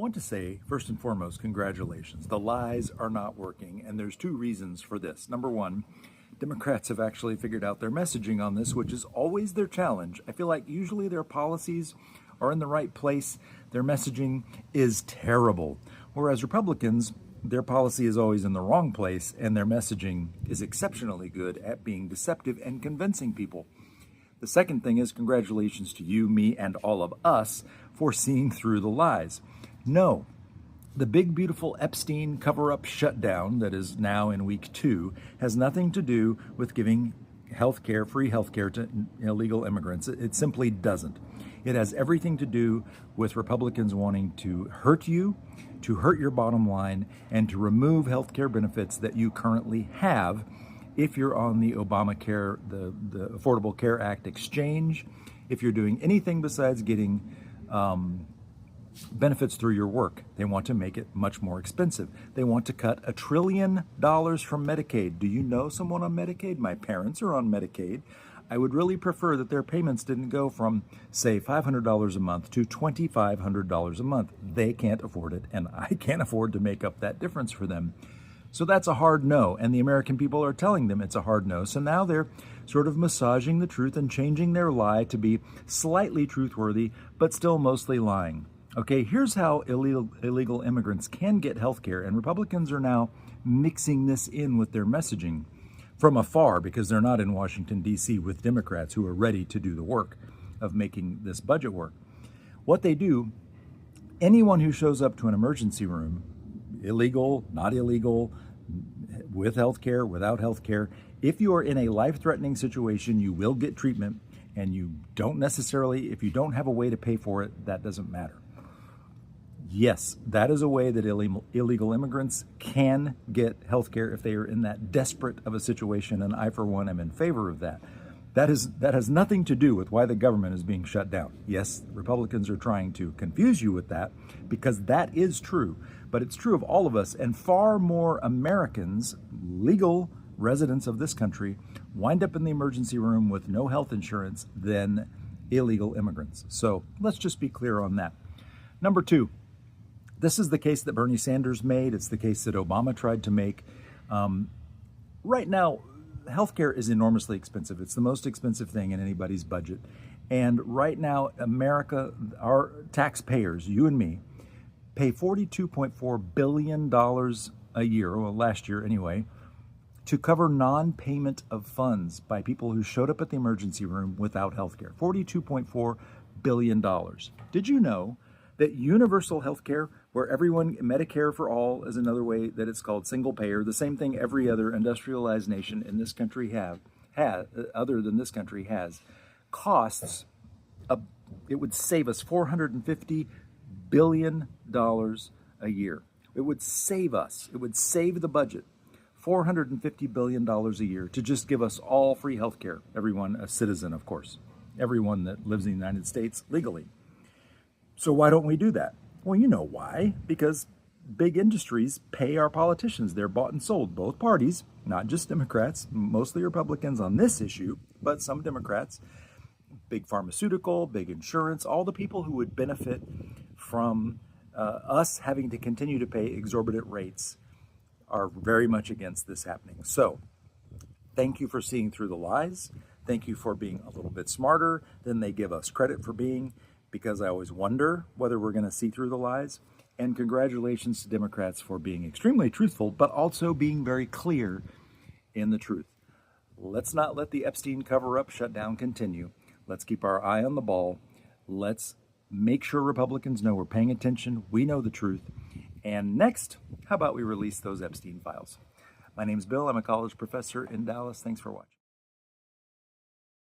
want to say, first and foremost, congratulations. The lies are not working, and there's two reasons for this. Number one, Democrats have actually figured out their messaging on this, which is always their challenge. I feel like usually their policies are in the right place. Their messaging is terrible. Whereas Republicans, their policy is always in the wrong place, and their messaging is exceptionally good at being deceptive and convincing people. The second thing is congratulations to you, me, and all of us for seeing through the lies. No, the big, beautiful Epstein cover-up shutdown that is now in week 2 has nothing to do with giving healthcare, free healthcare to illegal immigrants. It simply doesn't. It has everything to do with Republicans wanting to hurt you, to hurt your bottom line, and to remove healthcare benefits that you currently have if you're on the Obamacare, the Affordable Care Act exchange, if you're doing anything besides getting benefits through your work. They want to make it much more expensive. They want to cut $1 trillion from Medicaid. Do you know someone on Medicaid? My parents are on Medicaid. I would really prefer that their payments didn't go from, say, $500 a month to $2,500 a month. They can't afford it, and I can't afford to make up that difference for them. So that's a hard no, and the American people are telling them it's a hard no. So now they're sort of massaging the truth and changing their lie to be slightly truthworthy, but still mostly lying. Okay, here's how illegal immigrants can get health care, and Republicans are now mixing this in with their messaging from afar because they're not in Washington, D.C. with Democrats who are ready to do the work of making this budget work. What they do, anyone who shows up to an emergency room, illegal, not illegal, with health care, without health care, if you are in a life-threatening situation, you will get treatment, and you don't necessarily, if you don't have a way to pay for it, that doesn't matter. Yes, that is a way that illegal immigrants can get health care if they are in that desperate of a situation, and I, for one, am in favor of that. That has nothing to do with why the government is being shut down. Yes, Republicans are trying to confuse you with that because that is true, but it's true of all of us, and far more Americans, legal residents of this country, wind up in the emergency room with no health insurance than illegal immigrants. So let's just be clear on that. Number two, this is the case that Bernie Sanders made. It's the case that Obama tried to make. Right now, healthcare is enormously expensive. It's the most expensive thing in anybody's budget. And right now, America, our taxpayers, you and me, pay $42.4 billion a year, well, last year anyway, to cover non-payment of funds by people who showed up at the emergency room without healthcare. $42.4 billion. Did you know that universal healthcare, where everyone, Medicare for all is another way that it's called, single payer, the same thing every other industrialized nation in this country other than this country has, costs, it would save us $450 billion a year. It would save us, it would save the budget, $450 billion a year to just give us all free healthcare. Everyone, a citizen, of course, everyone that lives in the United States legally. So why don't we do that? Well, you know why. Because big industries pay our politicians. They're bought and sold, both parties, not just Democrats, mostly Republicans on this issue, but some Democrats, big pharmaceutical, big insurance, all the people who would benefit from us having to continue to pay exorbitant rates are very much against this happening. So thank you for seeing through the lies. Thank you for being a little bit smarter than they give us credit for being, because I always wonder whether we're going to see through the lies. And congratulations to Democrats for being extremely truthful, but also being very clear in the truth. Let's not let the Epstein cover-up shutdown continue. Let's keep our eye on the ball. Let's make sure Republicans know we're paying attention. We know the truth. And next, how about we release those Epstein files? My name's Bill. I'm a college professor in Dallas. Thanks for watching.